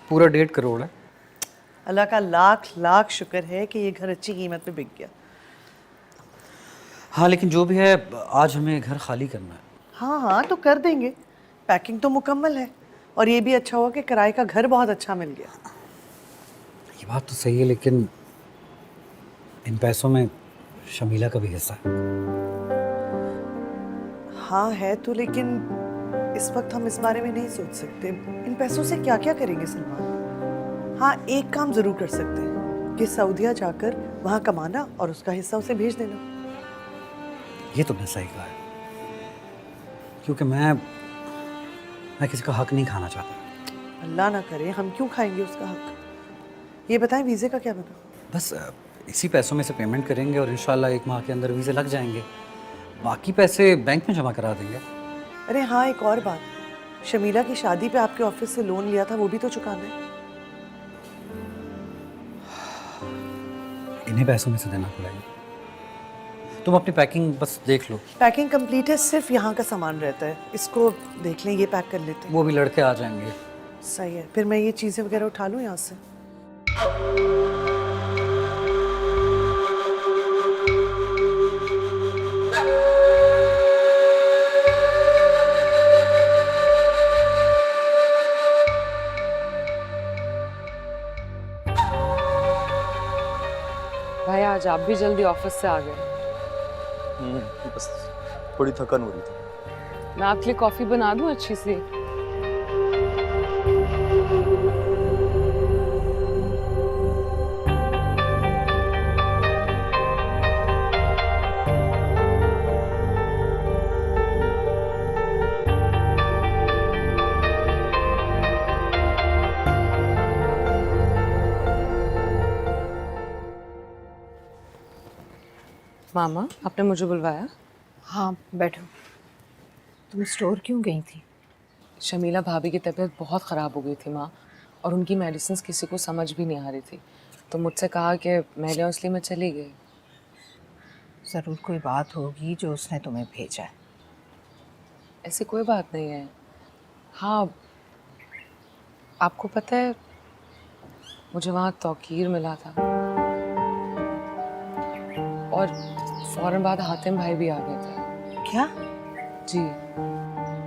पूरा 1.5 करोड़ है। अल्लाह का लाख लाख शुक्र है कि ये घर अच्छी कीमत में बिक गया। हाँ लेकिन जो भी है, आज हमें घर खाली करना है। हाँ हाँ तो कर देंगे, पैकिंग तो मुकम्मल है। और ये भी अच्छा हुआ कि किराए का घर बहुत अच्छा मिल गया। ये बात तो सही है, लेकिन इन पैसों में शमीला का भी हिस्सा है। हाँ है तो, लेकिन इस वक्त हम इस बारे में नहीं सोच सकते। इन पैसों से क्या क्या करेंगे सलमान? हाँ एक काम जरूर कर सकते हैं कि सऊदीया जाकर वहाँ कमाना और उसका हिस्सा उसे भेज देना। ये तुमने सही कहा है, क्योंकि मैं किसी का हक नहीं खाना चाहता। अल्लाह ना करे, हम क्यों खाएंगे उसका हक? ये बताएं वीज़े का क्या बना? बस इसी पैसों में से पेमेंट करेंगे और इंशाल्लाह 1 माह के अंदर वीज़े लग जाएंगे। बाकी पैसे बैंक में जमा करा देंगे। अरे हाँ एक और बात, शमीला की शादी पे आपके ऑफिस से लोन लिया था, वो भी तो चुकाना है। इन्हीं पैसों में से देना पड़ेगा। तुम अपनी पैकिंग बस देख लो। पैकिंग कंप्लीट है, सिर्फ यहाँ का सामान रहता है, इसको देख लें, ये पैक कर लेते हैं। वो भी लड़के आ जाएंगे। सही है, फिर मैं ये चीज़ें वगैरह उठा लूँ यहाँ से। भाई आज आप भी जल्दी ऑफिस से आ गए। बस थोड़ी थकान हो रही थी। मैं आपके लिए कॉफी बना दूं अच्छी सी? मामा आपने मुझे बुलवाया? हाँ बैठो। तुम स्टोर क्यों गई थी? शमीला भाभी की तबीयत बहुत ख़राब हो गई थी माँ, और उनकी मेडिसिन किसी को समझ भी नहीं आ रही थी, तो मुझसे कहा कि मैं ले, इसलिए मैं चली गई। ज़रूर कोई बात होगी जो उसने तुम्हें भेजा है। ऐसी कोई बात नहीं है। हाँ आपको पता है मुझे वहाँ तौकीर मिला था, और फौरन बाद हातिम भाई भी आ गए थे। क्या? जी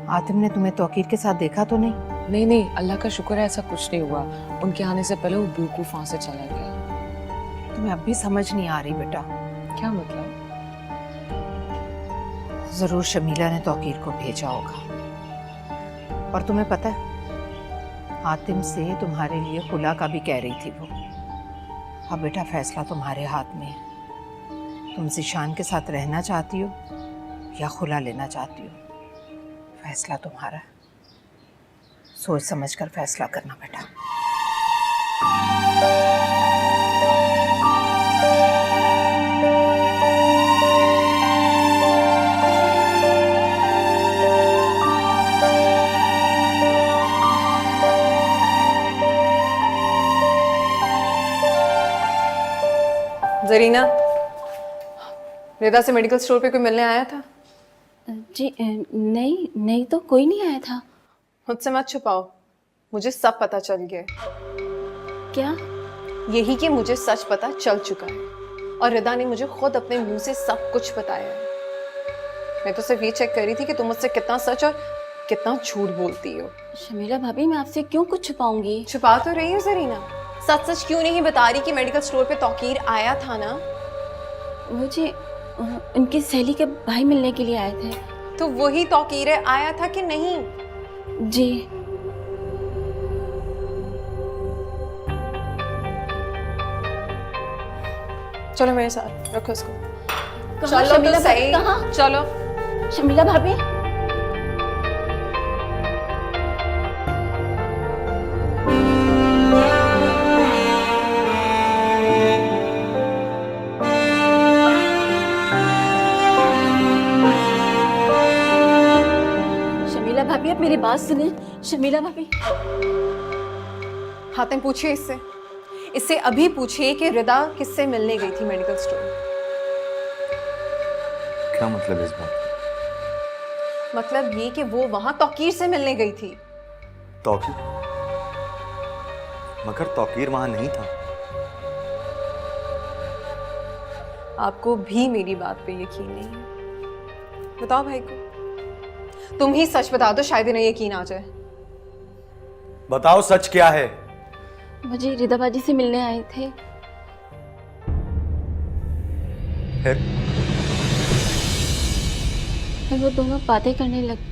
आतिम ने तुम्हें तौकीर के साथ देखा तो नहीं? नहीं, अल्लाह का शुक्र है ऐसा कुछ नहीं हुआ। उनके आने से पहले वो बेवकूफ़ वहाँ से चला गया। तुम्हें अब भी समझ नहीं आ रही बेटा। क्या मतलब? ज़रूर शमीला ने तौकीर को भेजा होगा। और तुम्हें पता है आतिम से तुम्हारे लिए खुला का भी कह रही थी वो। अब बेटा फैसला तुम्हारे हाथ में है। तुम ज़ीशान के साथ रहना चाहती हो या खुला लेना चाहती हो, फैसला तुम्हारा। सोच समझ कर फैसला करना बेटा। जरीना, रिदा से मेडिकल स्टोर पे कोई मिलने आया था? जी नहीं तो कोई नहीं आया था। मुझसे मत छुपाओ, मुझे सब पता चल गया है। क्या? यही कि मुझे सच पता चल चुका है, और रिदा ने मुझे खुद अपने मुंह से सब कुछ बताया है। मैं तो सिर्फ ये चेक कर रही थी कि तुम मुझसे कितना सच और कितना झूठ बोलती हो। शमीला भाभी मैं आपसे क्यों कुछ छुपाऊंगी? छुपा तो रही हो जरीना, सच सच क्यों नहीं बता रही कि मेडिकल स्टोर पे तौकीर आया था ना? मुझे उनकी सहेली के भाई मिलने के लिए आए थे। तो वही तौकीर है, आया था कि नहीं? जी चलो मेरे साथ, रखो इसको। कहाँ चलो शमीला तो भाभी, सही, कहाँ? चलो। शमीला भाभी शमीला भाभी आप मेरी बात सुनिए। शमीला भाभी हातिम पूछिए इससे अभी पूछिए कि रिदा किससे मिलने गई थी मेडिकल स्टोर। क्या मतलब इस बात? मतलब ये कि वो वहां तौकीर से मिलने गई थी। तौकीर? मगर तौकीर वहां नहीं था। आपको भी मेरी बात पे यकीन नहीं है? बताओ भाई को, तुम ही सच बता दो, शायद इन्हें यकीन आ जाए। बताओ सच क्या है? मुझे रिदा बाजी से मिलने आए थे। फिर वो दोनों बातें करने लग गए।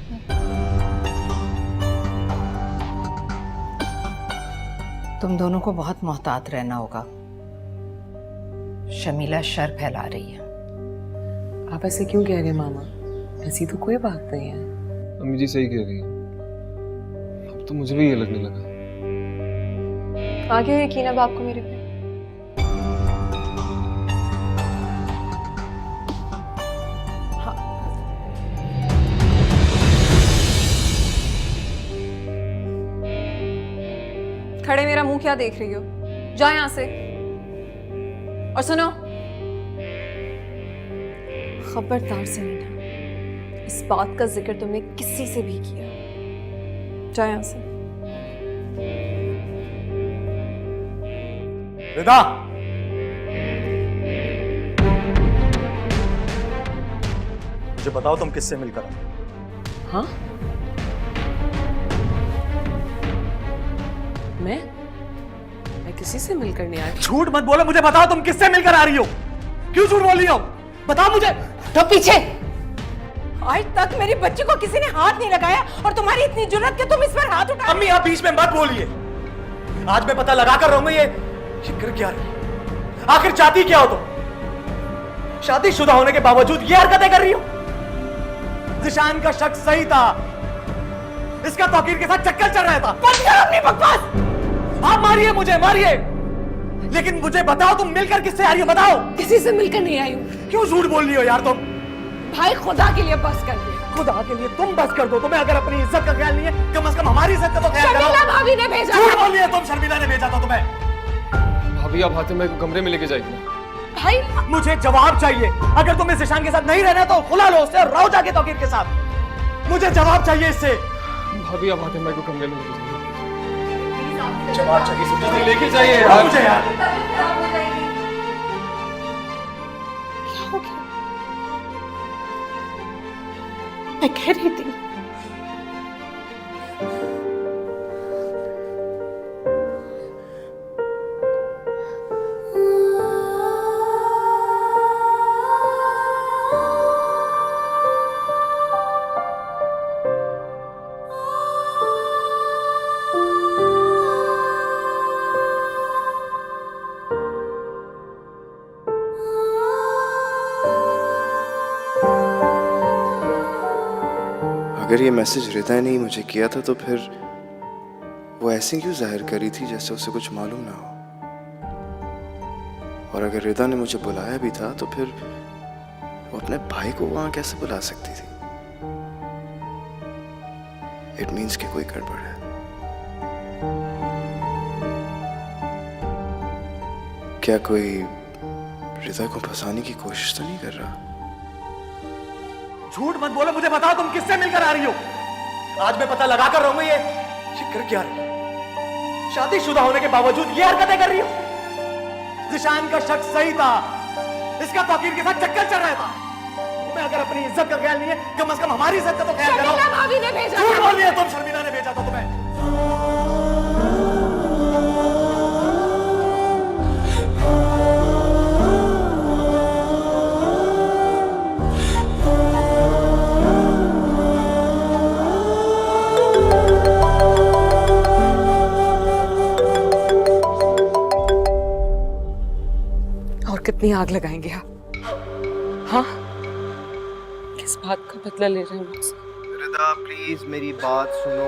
तुम दोनों को बहुत मोहतात रहना होगा। शमीला शर फैला रही है। आप ऐसे क्यों कह रहे हैं मामा? ऐसी तो कोई बात नहीं है। अम्मी जी सही कह रही है। अब तो मुझे भी ये लगने लगा। आ गया यकीन अब आपको मेरे पे? हाँ। खड़े मेरा मुंह क्या देख रही हो? जाओ यहां से। और सुनो, खबरदार से मीना, इस बात का जिक्र तुमने किसी से भी किया। जाओ यहां से। रिदा, मुझे बताओ तुम किससे मिलकर आए? हाँ? मैं किसी से मिलकर नहीं आई। झूठ मत बोलो, मुझे बताओ तुम किससे मिलकर आ रही हो? क्यों झूठ बोल रही हो? बताओ मुझे। तो पीछे। आज तक मेरी बच्ची को किसी ने हाथ नहीं लगाया और तुम्हारी इतनी जुर्रत कि तुम इस पर हाथ उठा। अम्मी आप बीच में मत बोलिए। आज मैं पता लगा कर रहूंगा ये फिक्र क्या रही। आखिर चाहती क्या हो तुम? शादीशुदा होने के बावजूद ये हरकतें कर रही हो? जिशान का शक सही था, इसका तौकीर के साथ चक्कर चल रहा था। बंद करो अपनी बकवास। आप मारिए मुझे, मारिए, लेकिन मुझे बताओ तुम मिलकर किससे आ रही हो? बताओ। किसी से मिलकर नहीं आई हूँ। क्यों झूठ बोल रही हो यार तुम? भाई खुदा के लिए बस कर दे। खुदा के लिए तुम बस कर दो। तुम्हें अगर अपनी इज्जत का ख्याल नहीं है, कम से कम हमारी इज्जत का तो ख्याल करो। शर्मिला भाभी ने भेजा। झूठ बोल रही है तुम। शर्मिला ने भेजा था तुम्हें। भाभी आप फातिमा को कमरे में लेके जाइए। भाई मुझे जवाब चाहिए। अगर तुम्हें जिशान के साथ नहीं रहना तो खुला लो उससे और रहो जाके तौकीर के साथ। मुझे जवाब चाहिए इससे। भाभी आप फातिमा को कमरे में लेके जाइए। जवाब चाहिए। लेके जाइए यार मुझे यार। क्या हो गया? मैं कह रही थी अगर ये मैसेज रिदा ने ही मुझे किया था तो फिर वो ऐसे क्यों जाहिर करी थी जैसे उसे कुछ मालूम ना हो? और अगर रिदा ने मुझे बुलाया भी था तो फिर वो अपने भाई को वहां कैसे बुला सकती थी? इट मीन्स कि कोई गड़बड़ है। क्या कोई रिदा को फंसाने की कोशिश तो नहीं कर रहा? झूठ मत बोलो, मुझे बताओ तुम किससे मिलकर आ रही हो? आज मैं पता लगा कर रहूंगा ये फिक्र क्या रही। शादीशुदा होने के बावजूद ये हरकतें कर रही हो? जिशान का शक सही था, इसका तौकीर के साथ चक्कर चल रहा था। तुम्हें अगर अपनी इज्जत का ख्याल नहीं है, कम से कम हमारी इज्जत का तो ख्याल करो। शर्मिला भाभी ने भेजा। झूठ बोल रही है तुम। शर्मिला ने भेजा था तुम्हें। कितनी आग लगाएंगे आप? हाँ? किस बात का बदला ले रहे हैं मुझसे? रिदा प्लीज मेरी बात सुनो।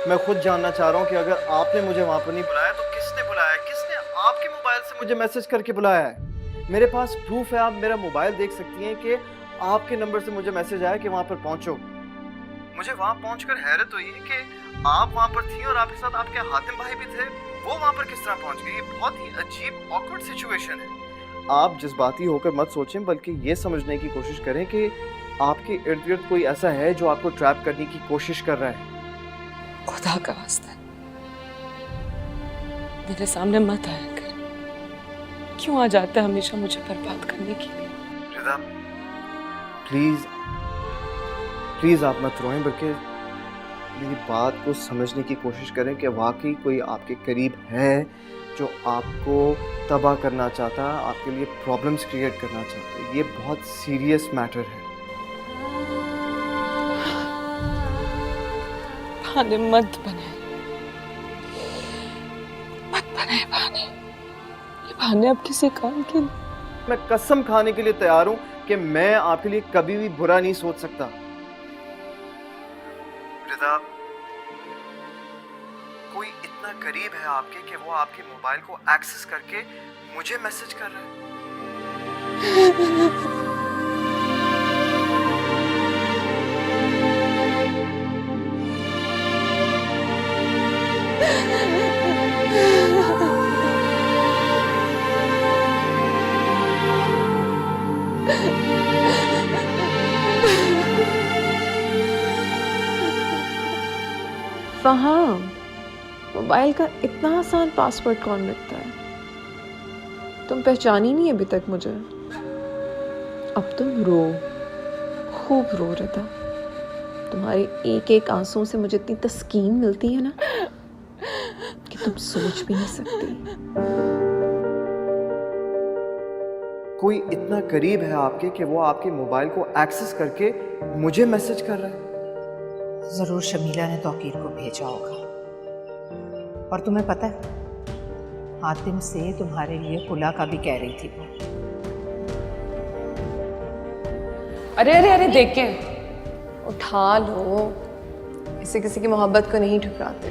मैं खुद जानना चाह रहा हूँ कि अगर आपने मुझे वहां पर नहीं बुलाया तो किसने बुलाया? किसने आपके मोबाइल से मुझे मैसेज करके बुलाया है? मेरे पास प्रूफ है, आप मेरा मोबाइल देख सकती हैं कि आपके नंबर से मुझे मैसेज आया कि वहां पर पहुंचो। मुझे वहां पहुंचकर हैरत हुई कि आप वहां पर थी और आपके साथ आपके हातिम भाई भी थे। वो वहां पर किस तरह पहुंच गए? ये बहुत ही अजीब ऑकवर्ड सिचुएशन है। आप जज्बाती होकर मत सोचें, बल्कि ये समझने की कोशिश करें कि आपके इर्द गिर्द कोई ऐसा है जो आपको ट्रैप करने की कोशिश कर रहा है। खुदा का वास्ता, मेरे सामने मत आया कर। क्यों आ जाता है हमेशा मुझे बर्बाद करने के लिए? रिदा, प्लीज प्लीज आप मत रोएं, बल्कि मेरी बात को समझने की कोशिश करें कि वाकई कोई आपके करीब है जो आपको तबाह करना चाहता है, आपके लिए प्रॉब्लम्स क्रिएट करना चाहता है। ये बहुत सीरियस मैटर है। बहाने मत बनाए, मत बनाए बहाने। ये बहाने अब किसी काम के नहीं। मैं कसम खाने के लिए तैयार हूं कि मैं आपके लिए कभी भी बुरा नहीं सोच सकता। रिदा, कोई इतना करीब है आपके कि वो आपके मोबाइल को एक्सेस करके मुझे मैसेज कर रहा है। फहाम, मोबाइल का इतना आसान पासवर्ड कौन लिखता है? तुम पहचानी नहीं अभी तक मुझे। अब तुम रो, खूब रो रिदा। तुम्हारे एक एक आंसू से मुझे इतनी तस्कीन मिलती है ना कि तुम सोच भी नहीं सकती। कोई इतना करीब है आपके कि वो आपके मोबाइल को एक्सेस करके मुझे मैसेज कर रहा है। जरूर शमीला ने तौकीर को भेजा होगा। और तुम्हें पता है, हातिम से तुम्हारे लिए खुला का भी कह रही थी वो। अरे अरे अरे देखे, उठा लो। किसी किसी की मोहब्बत को नहीं ठुकराते।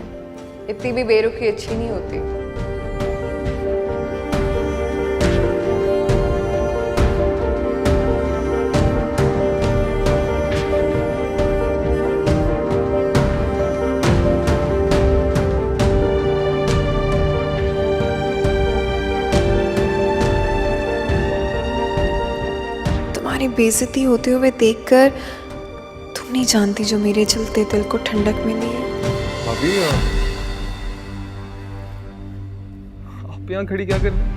इतनी भी बेरुखी अच्छी नहीं होती। तुम्हारी बेइज्जती होते हुए देखकर तुम नहीं जानती जो मेरे जलते दिल को ठंडक मिली है। भाभी, आप यहाँ खड़ी क्या कर रही हैं?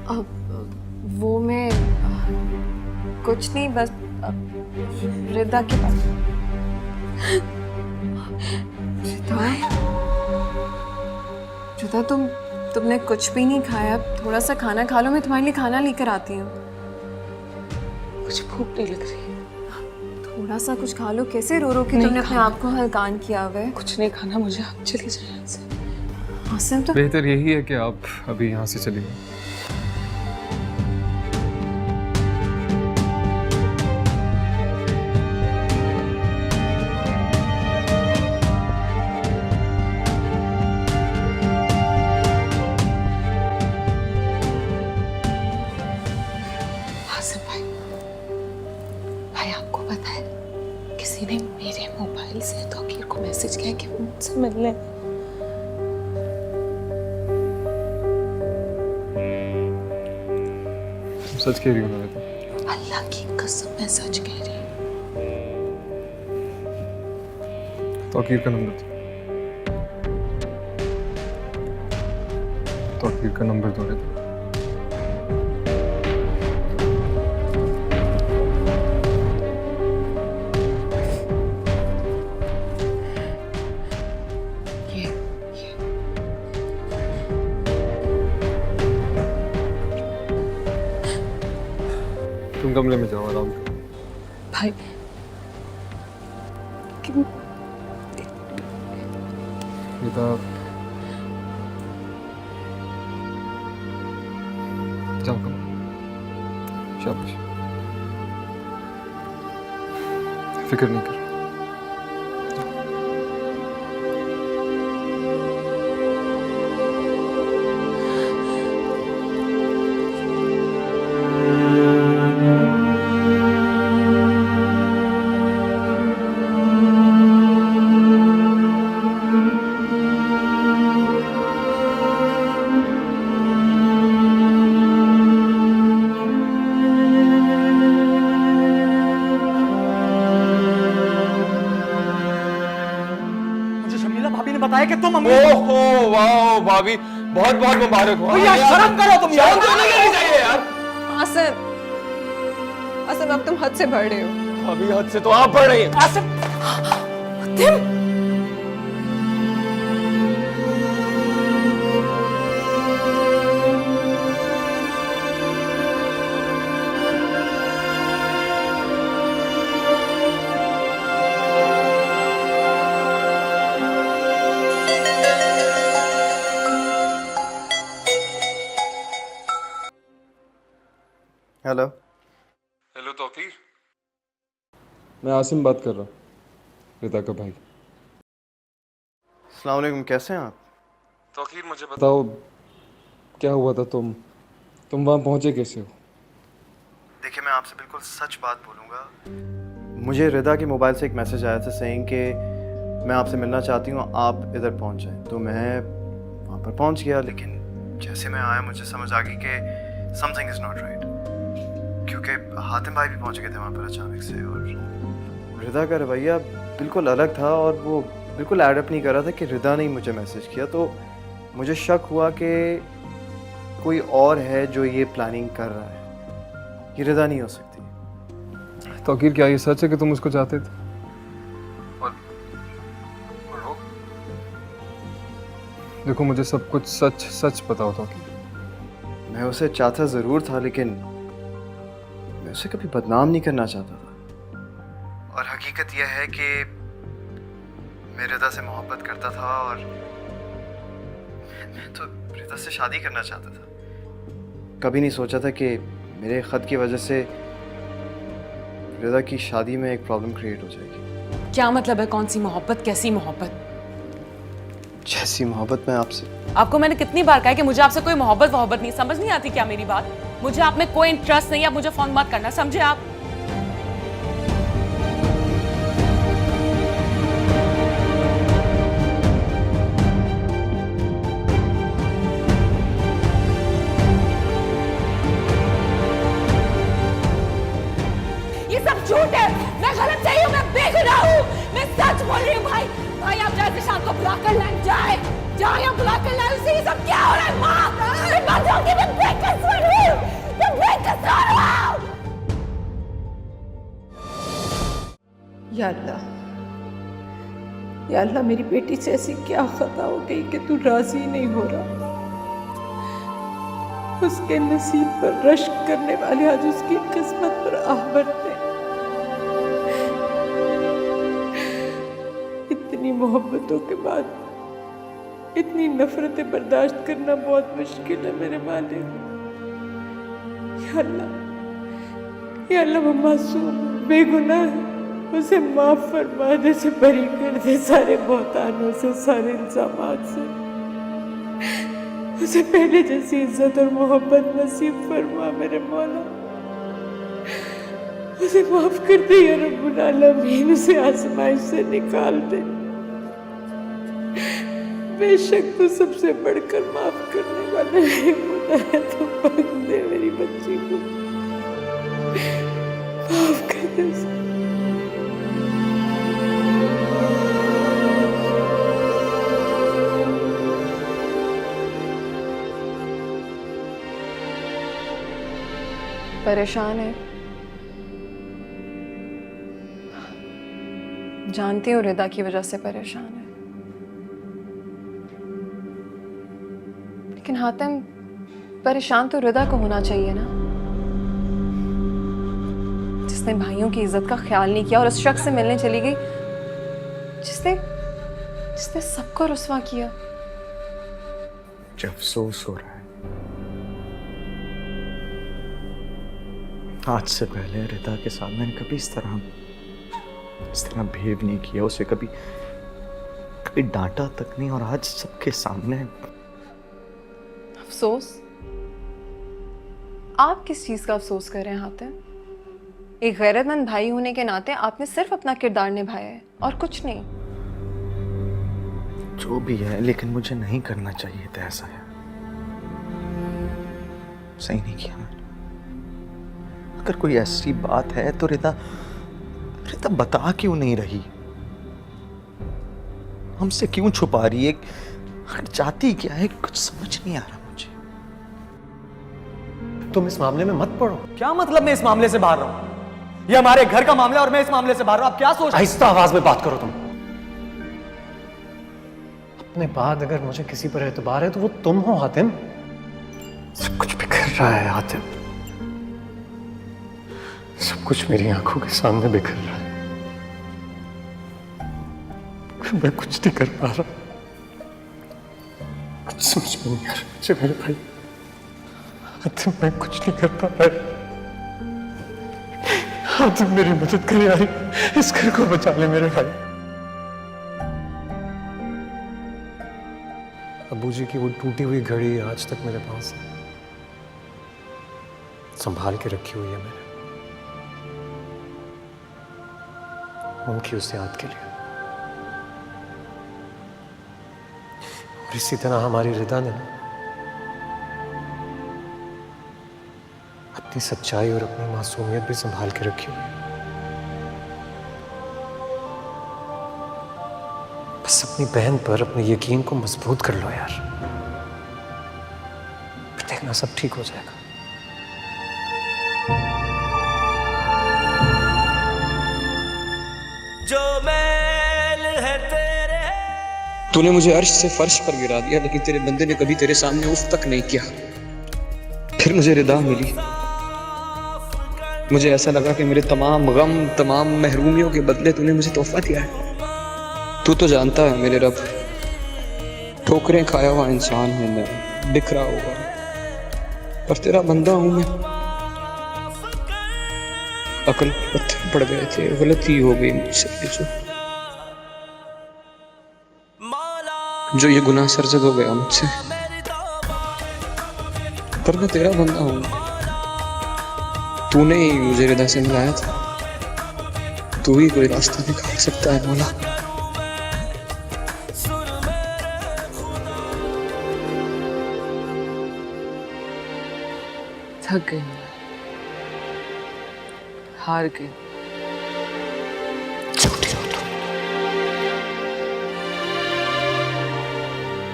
अब वो मैं कुछ नहीं, बस रिदा के पास। रिदा, तुमने कुछ भी नहीं खाया। थोड़ा सा खाना खा लो, मैं तुम्हारे लिए खाना लेकर आती हूँ। मुझे भूख नहीं लग रही। थोड़ा सा कुछ खा लो। कैसे रो रो के तुमने अपने आप को हलकान किया हुआ है। कुछ नहीं खाना मुझे, आप चली जाए यहाँ से। आसिम, तो बेहतर यही है कि आप अभी यहाँ से चलिए। आसिम भाई, भाई आपको पता है किसी ने मेरे मोबाइल से तौकीर को मैसेज किया कि वो मुझसे मिलने। सच कह रही हूँ ना बेटा? अल्लाह की कसम मैं सच कह रही हूँ। तौकीर का नंबर दो। तौकीर का नंबर दो बेटा। तुम कमरे में जाओ, आराम करो। भाई बेटा, जाओ कमरे। शाबाश, फिक्र नहीं करो। मम्मी। ओहो वाह भाभी, बहुत बहुत मुबारक हो। यार शर्म करो तुम यार। शर्म तो नहीं करनी चाहिए यार। आसिम, आसिम अब तुम हद से बढ़ रहे हो। भाभी हद से तो आप बढ़ रही हैं। आसिम, तुम हेलो। हेलो तौकीर, मैं आसिम बात कर रहा हूँ, रिदा का भाई। अस्सलाम वालेकुम, कैसे हैं आप? तौकीर मुझे बताओ क्या हुआ था, तुम वहाँ पहुँचे कैसे हो? देखिए मैं आपसे बिल्कुल सच बात बोलूँगा। मुझे रिदा के मोबाइल से एक मैसेज आया था सेइंग कि मैं आपसे मिलना चाहती हूँ, आप इधर पहुँच जाएं। तो मैं वहाँ पर पहुँच गया, लेकिन जैसे मैं आया मुझे समझ आ गई कि समथिंग इज़ नॉट राइट, क्योंकि हातिम भाई भी पहुँच गए थे वहाँ पर अचानक से, और रिदा का रवैया बिल्कुल अलग था और वो बिल्कुल एडअप नहीं कर रहा था कि रिदा ने ही मुझे मैसेज किया। तो मुझे शक हुआ कि कोई और है जो ये प्लानिंग कर रहा है, ये रिदा नहीं हो सकती। तौकीर क्या ये सच है कि तुम उसको चाहते थे? और हो? देखो मुझे सब कुछ सच सच पता हो तौकीर। मैं उसे चाहता ज़रूर था, लेकिन मैं उसे कभी बदनाम नहीं करना चाहता था। और हकीकत यह है कि मैं रिदा से मोहब्बत करता था और मैं तो रिदा से शादी करना चाहता था। कभी नहीं सोचा था कि मेरे ख़त की वजह से रिदा की शादी में एक प्रॉब्लम क्रिएट हो जाएगी। क्या मतलब है? कौन सी मोहब्बत? कैसी मोहब्बत? जैसी मोहब्बत मैं आपसे। आपको मैंने कितनी बार कहा है कि मुझे आपसे कोई मोहब्बत नहीं, समझ नहीं आती क्या मेरी बात? मुझे आप में कोई इंटरेस्ट नहीं है, आप मुझे फोन मत करना, समझे आप? ये सब झूठ है, मैं गलत नहीं हूँ, मैं बेगुनाह हूँ, मैं सच बोल रही हूँ। भाई भाई आप जाए शाम को बुला कर लाए, जाए आप बुला कर लाए उसे। ये सब क्या हो रहा है? माँ मैं मर जाऊंगी, मैं बेकसूर हूँ, मैं बेकसूर हूँ। या अल्लाह मेरी बेटी से ऐसी क्या खता हो गई कि तू राजी नहीं हो रहा। उसके नसीब पर रश्क करने वाले आज उसकी किस्मत पर आह भरते। इतनी मोहब्बतों के बाद इतनी नफरतें बर्दाश्त करना बहुत मुश्किल है मेरे मालिक। या अल्लाह वो मासूम बेगुनाह है, उसे माफ फरमा दे, से बरी कर दे सारे बहुतानों से, सारे इल्जामात से। उसे पहले जैसी इज्जत और मोहब्बत नसीब फरमा मेरे मौला। उसे माफ कर दे या रब्बुल आलमीन, उसे आसमाइश से निकाल दे। बेशक तू सबसे बढ़कर माफ करने वाला है खुदा है, तो बख्श दे मेरी बच्ची को, माफ कर दे उसे। परेशान है, जानती हूँ रिदा की वजह से परेशान है, लेकिन हातिम परेशान तो रिदा को होना चाहिए ना, जिसने भाइयों की इज्जत का ख्याल नहीं किया और उस शख्स से मिलने चली गई जिसने सबको रुस्वा किया। मुझे अफसोस हो रहा है, आज से पहले रिदा के साथ मैंने कभी इस तरह बिहेव नहीं किया, उसे कभी डांटा तक नहीं, और आज सबके सामने। अफसोस? आप किस चीज का अफसोस कर रहे हैं हातिम? एक गैरतमंद भाई होने के नाते आपने सिर्फ अपना किरदार निभाया है और कुछ नहीं। जो भी है, लेकिन मुझे नहीं करना चाहिए था ऐसा। है सही नहीं किया मैंने। अगर कोई ऐसी बात है तो रिदा बता क्यों नहीं रही? हमसे क्यों छुपा रही है? आखिर चाहती क्या है, कुछ समझ नहीं आ रहा मुझे। तुम इस मामले में मत पड़ो। क्या मतलब मैं इस मामले से बाहर रहूं? ये हमारे घर का मामला और मैं इस मामले से बाहर हूं। आप क्या सोच? आहिस्ता आवाज में बात करो तुम। अपने बाद अगर मुझे किसी पर एतबार है तो वो तुम हो हातिम। सब कुछ बिखर रहा है हातिम, सब कुछ मेरी आंखों के सामने बिखर रहा है। मैं कुछ नहीं कर पा रहा, कुछ समझ में नहीं आ रहा मुझे मेरे भाई। हातिम मैं कुछ नहीं कर पा रहा। हातिम मेरी मदद करे यार, इस घर को बचा ले मेरे भाई। अब्बू जी की वो टूटी हुई घड़ी आज तक मेरे पास है, संभाल के रखी हुई है मैंने, उनकी उस याद के लिए। और इसी तरह हमारी रिदा ने अपनी सच्चाई और अपनी मासूमियत भी संभाल के रखी हुई है। बस अपनी बहन पर अपने यकीन को मजबूत कर लो यार, फिर देखना सब ठीक हो जाएगा। जो मैल है तेरे, तूने मुझे अर्श से फर्श पर गिरा दिया, लेकिन तेरे बंदे ने कभी तेरे सामने उफ तक नहीं किया। फिर मुझे रिदा मिली, मुझे ऐसा लगा कि मेरे तमाम गम, तमाम महरूमियों के बदले तूने मुझे तोहफा दिया है। तू तो जानता है मेरे रब, ठोकरें खाया हुआ इंसान हूं मैं, बिखरा होगा, पर तेरा बंदा हूं मैं। अकल पत्थर पड़ गए थे, गलती हो गई मुझसे, जो ये गुनाह सरजद हो गया मुझसे, पर मैं तेरा बंदा हूं। तूने ही मुझे रिदा से मिलाया था, तू ही कोई रास्ता निकाल सकता है मौला। थक गई, हार गई। झूठी हो तुम,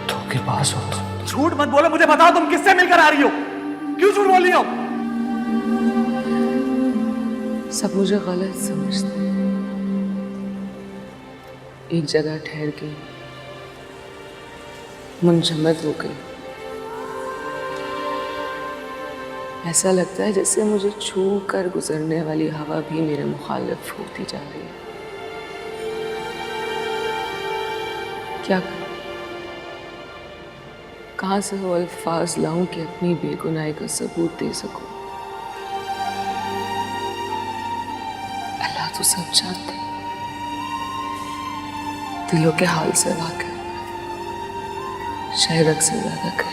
धोखेबाज हो तुम। झूठ मत बोलो, मुझे बताओ तुम किससे मिलकर आ रही हो? क्यों झूठ बोल रही हो? सब मुझे गलत समझते हैं। एक जगह ठहर गई, मुंजमद हो गई। ऐसा लगता है जैसे मुझे छू कर गुजरने वाली हवा भी मेरे मुखालिफ होती जा रही है। क्या करूं? कहां से वो अल्फाज लाऊं कि अपनी बेगुनाही का सबूत दे सकूं? अल्लाह तो सब जानता है, दिलों के हाल से वाकिफ, शायद अक्सर ज्यादा करीब।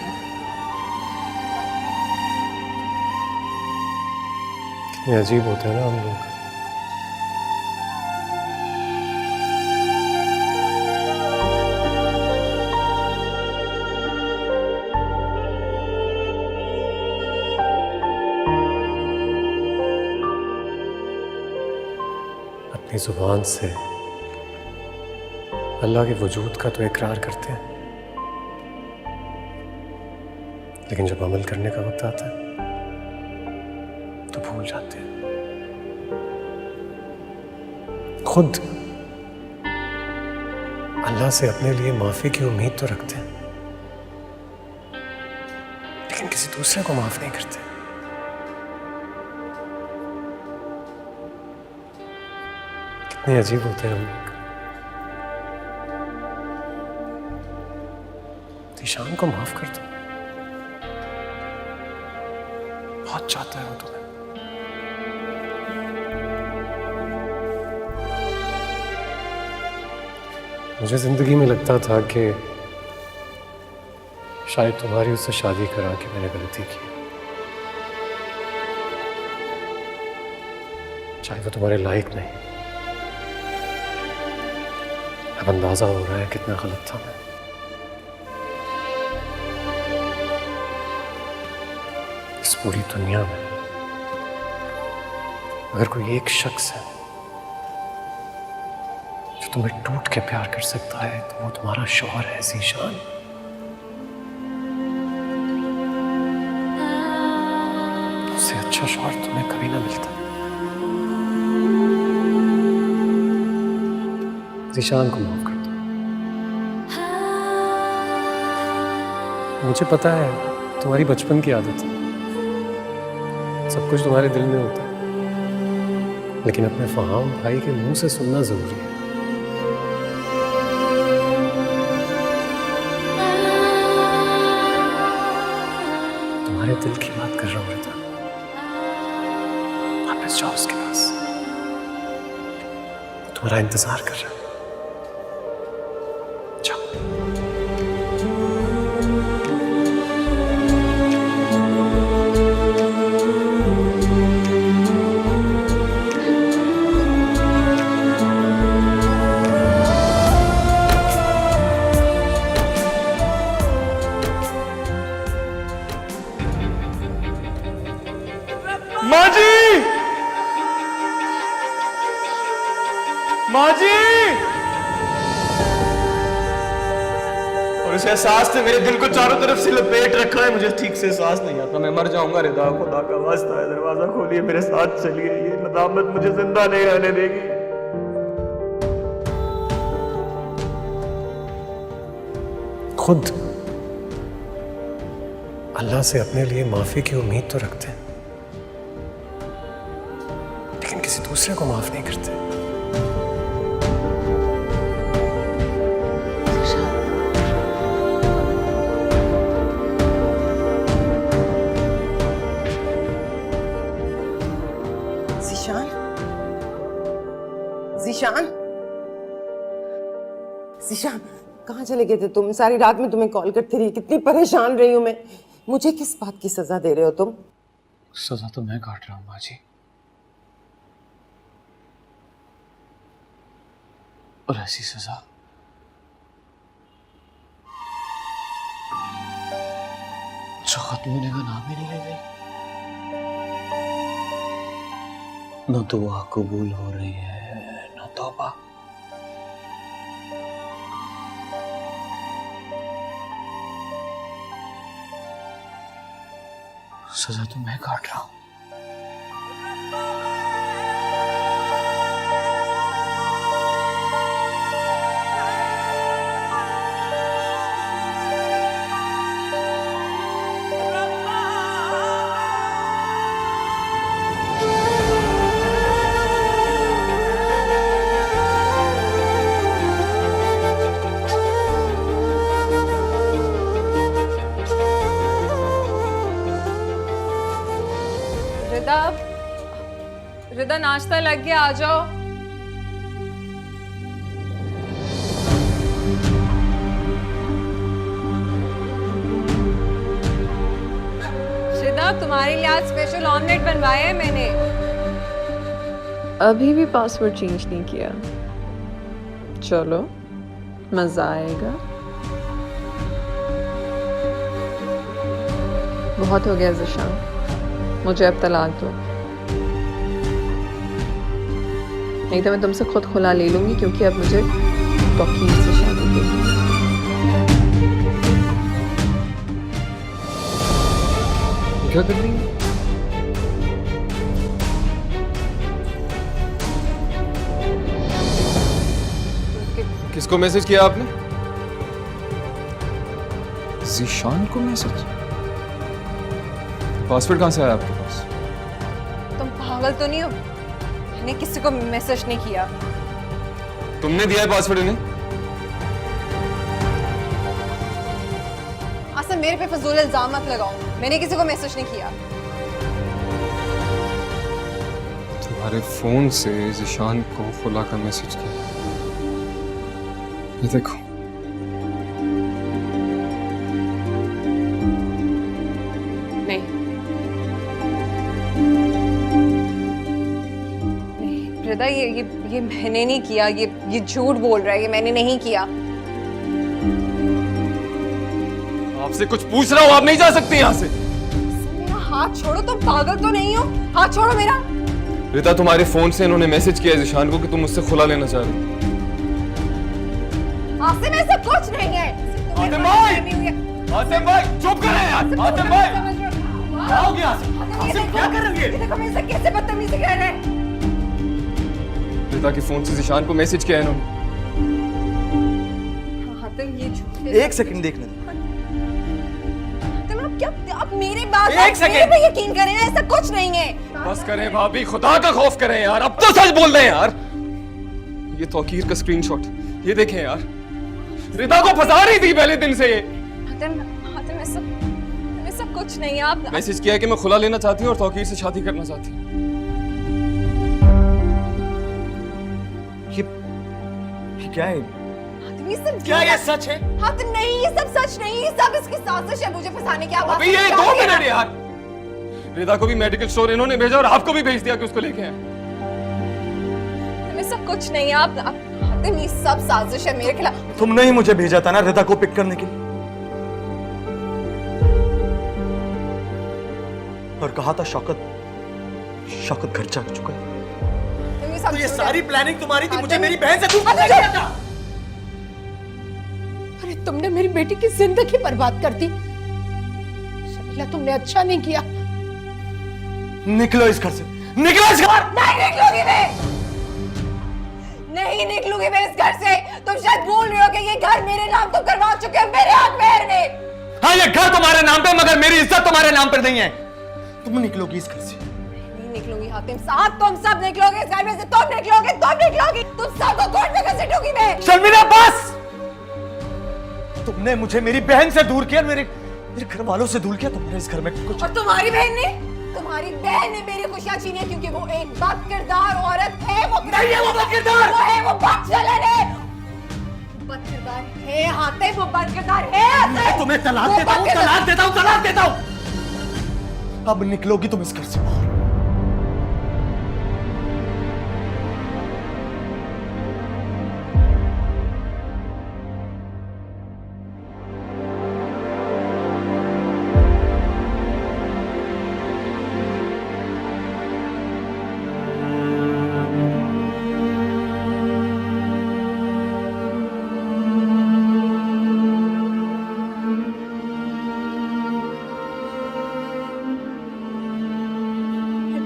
ये अजीब होता है ना हम लोग। अपनी जुबान से अल्लाह के वजूद का तो इकरार करते हैं, लेकिन जब अमल करने का वक्त आता है तो भूल जाते हैं। खुद अल्लाह से अपने लिए माफी की उम्मीद तो रखते हैं, लेकिन किसी दूसरे को माफ नहीं करते। कितने अजीब होते हैं हम लोग। ईशान को माफ कर दो, बहुत चाहता है वो तुम्हें। मुझे जिंदगी में लगता था कि शायद तुम्हारी उससे शादी करा के मैंने गलती की, शायद वो तुम्हारे लायक नहीं। अब अंदाजा हो रहा है कितना गलत था मैं। इस पूरी दुनिया में अगर कोई एक शख्स है जो तुम्हें टूट के प्यार कर सकता है तो वो तुम्हारा शौहर है ज़ीशान। अच्छा शौहर तुम्हें कभी ना मिलता। ज़ीशान को माफ कर दो। मुझे पता है तुम्हारी बचपन की आदत है, सब कुछ तुम्हारे दिल में होता है, लेकिन अपने फहाम भाई के मुंह से सुनना जरूरी है। तुम्हारे दिल की बात कर रहा हूँ रिदा। वापस जाओ उसके पास, वो तुम्हारा इंतजार कर रहा है। माँ जी, माँ जी। और इस एहसास ने मेरे दिल को चारों तरफ से लपेट रखा है, मुझे ठीक से सांस नहीं आता, मैं मर जाऊंगा रिदा। खुदा का वास्ता है, दरवाजा खोलिए, मेरे साथ चलिए, ये नदामत मुझे जिंदा नहीं रहने देगी। खुद अल्लाह से अपने लिए माफी की उम्मीद तो रखते हैं, लेकिन किसी दूसरे को माफ नहीं करते। ज़ीशान, ज़ीशान, ज़ीशान, कहाँ चले गए थे तुम? सारी रात में तुम्हें कॉल करती रही, कितनी परेशान रही हूँ मैं। मुझे किस बात की सजा दे रहे हो तुम? सजा तो मैं काट रहा हूँ माँ जी, और ऐसी सजा जो खत्म होने का नाम ही नहीं ले रही। न दुआ कबूल हो रही है, न तौबा। सजा तो मैं काट रहा हूं। रिदा, नाश्ता लग गया, आ जाओ। रिदा, तुम्हारे लिए आज स्पेशल ऑमलेट बनवाया है मैंने। अभी भी पासवर्ड चेंज नहीं किया। चलो, मजा आएगा। बहुत हो गया ज़ीशान, मुझे अब तलाक दो, नहीं तो मैं तुमसे खुद खुला ले लूंगी, क्योंकि अब मुझे तौकीर से शादी करनी है। क्या कर रही है? किसको मैसेज किया आपने? ज़ीशान को मैसेज? पासवर्ड कहाँ से आया आपके पास? तुम पागल तो नहीं हो? मैंने किसी को मैसेज नहीं किया। तुमने दिया है पासवर्ड इन्हें? आसन, मेरे पे फजूल इल्जाम मत लगाओ, मैंने किसी को मैसेज नहीं किया। तुम्हारे फोन से ज़ीशान को खुला का मैसेज किया, ये देखो। रिदा, ये मैंने नहीं किया, ये झूठ बोल रहा है, ये मैंने नहीं किया। आपसे कुछ पूछ रहा हूँ, आप नहीं जा सकते यहाँ से। मेरा हाथ छोड़ो, तुम पागल तो नहीं हो? हाथ छोड़ो मेरा। रिता, तुम्हारे फोन से इन्होंने मैसेज किया है ज़ीशान को कि तुम मुझसे खुला लेना चाह रही हो। आसिम, ऐसा कुछ नहीं है। आसिम भाई, चुप करें यार। आसिम भाई, क्या हो गया? क्या कर रही है? ये देखो मेरे से कैसे बदतमीजी कर रहे हैं। रिदा के फोन से जिशान को मैसेज किया है इन्होंने। हातिम ये झूठे एक सेकंड देखने दो। हातिम आप क्या आप मेरी बात एक मेरे सेकंड। पे यकीन करें ना, ऐसा कुछ नहीं है। बस करें भाभी, खुदा का खौफ करें यार, अब तो सच बोल रहे हैं यार। ये तौकीर का स्क्रीनशॉट ये देखें यार, रिदा को फंसा रही थी पहले दिन से ये। हातिम हातिम ऐसा कुछ नहीं है। आप मैसेज किया है कि मैं खुला लेना चाहती हूँ और तौकीर से शादी करना चाहती हूँ। ये क्या है? हातिम ये सब क्या ये सच है? हातिम नहीं, ये सब सच नहीं, ये सब इसकी साजिश है मुझे फंसाने की। अभी ये 2 मिनट यार। रिदा को भी मेडिकल स्टोर इन्होंने भेजा और आपको भी भेज दिया कि उसको लेके आए। ये सब कुछ नहीं है। आप हातिम ये सब साजिश है मेरे खिलाफ। तुमने ही मुझे भेजा था ना रिदा को पिक करने के लिए, और कहा था शौकत घर जा चुका है। तो ये सारी प्लानिंग तुम्हारी थी, मुझे मेरी बहन से दूर करने की था। अरे तुमने मेरी बेटी की जिंदगी बर्बाद कर दी शकीला, तुमने अच्छा नहीं किया। निकलो इस घर से, निकलो इस घर। नहीं निकलूंगी मैं, नहीं निकलूंगी मैं इस घर से। तुम शायद भूल रहे हो कि ये घर मेरे नाम तो करवा चुके हो मेरे हाथ पैर में। हाँ ये घर तुम्हारे नाम पे, मगर मेरी इज्जत तुम्हारे नाम पर नहीं है। तुम निकलोगी इस घर से। नहीं निकलूंगी हातिम साहब, तुम सब निकलोगे इस घर में से। तुम निकलोगे, तुम सबको कोर्ट में घसीटूंगी मैं। शर्मिला बस, तुमने मुझे मेरी बहन से दूर किया, मेरे घर वालों से दूर किया। तुम्हारे इस घर में कुछ और तुम्हारी बहन ने मेरी खुशियां छीनी है, क्योंकि वो एक बदकिरदार औरत है। वो नहीं है वो बदकिरदार, वो है, वो बदचलन है, बदकिरदार है हातिम, वो बदकिरदार है। मैं तुम्हें तलाक देता हूँ, तलाक देता हूँ, तलाक देता हूँ। अब निकलोगी तुम इस घर से बाहर।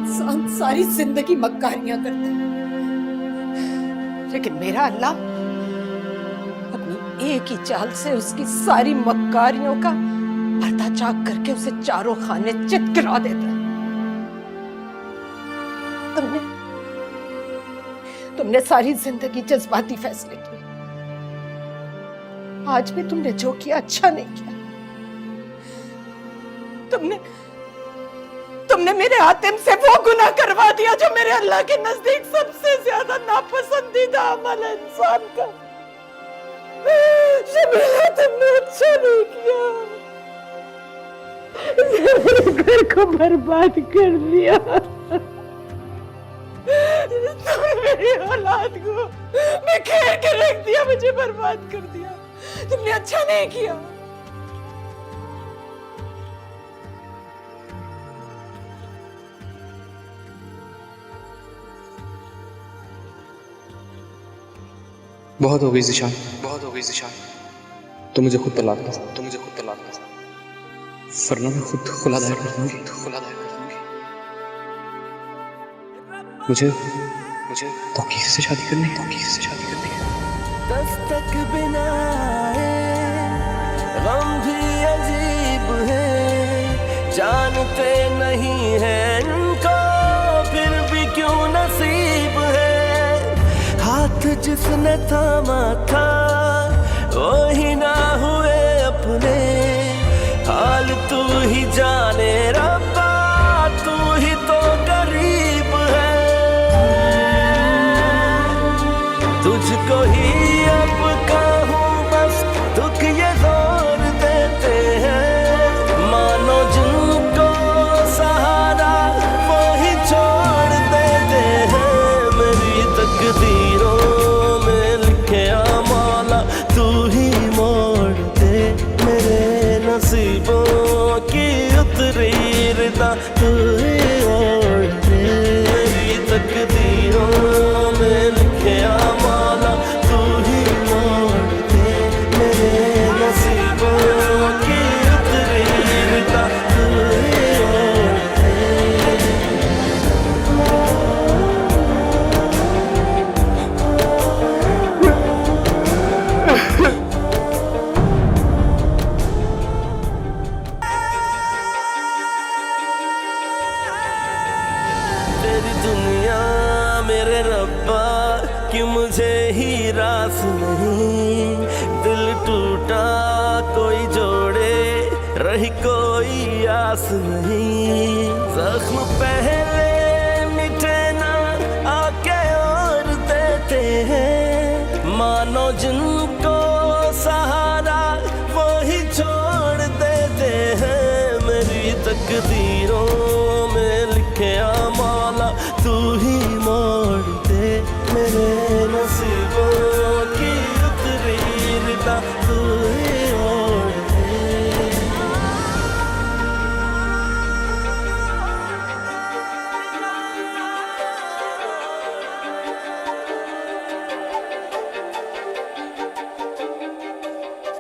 इंसान सारी जिंदगी मक्कारियां करता है, लेकिन मेरा अल्लाह अपनी एक ही चाल से उसकी सारी मक्कारियों का पर्दा चाक करके उसे चारों खाने चित गिरा देता है। तुमने सारी जिंदगी जज्बाती फैसले किए, आज भी तुमने जो किया अच्छा नहीं किया। तुमने मेरे हातिम से वो गुनाह करवा दिया जो मेरे अल्लाह के नजदीक सबसे ज्यादा नापसंदीदा अमल है इंसान का। शर्मिला तुमने अच्छा नहीं किया, मेरे घर को बर्बाद कर दिया। तुमने मेरी औलाद को बिखेर के रख दिया, मुझे बर्बाद कर दिया। तुमने अच्छा नहीं किया। बहुत हो गई जिशान, बहुत हो गई जिशान। तो मुझे खुद तलाक दे, वरना मैं खुद खुला दायर कर दूंगी, मुझे तौकीर से शादी करनी है। दस्तक बिना गम भी अजीब है, जानते नहीं है इनको फिर भी क्यों नसीब है। हाथ जिसने थामा था वो ही ना हुए अपने, हाल तू ही जाने रब्बा, तू ही तो गरीब है। तुझको ही अब कहूँ बस दुख ये जोर देते हैं, मानो जिनको सहारा वो ही छोड़ देते हैं। मेरी तकदीरों में लिखे मौला तू ही मोड़ दे, मेरे नसीबों की उतरी रिदा तू ही ओढ़ दे। मेरी तकदीरों में लिखे मौला तू ही मोड़ दे, मेरे नसीबों की उतरी रिदा तू ही ओढ़ दे। रही कोई आस नहीं। जख्म पहले मिटे ना आके और देते हैं, मानो जिनको सहारा वो ही छोड़ देते हैं। मेरी तकदीरों में लिखे मौला तू ही मोड़ दे, मेरे नसीबों की उतरी रिदा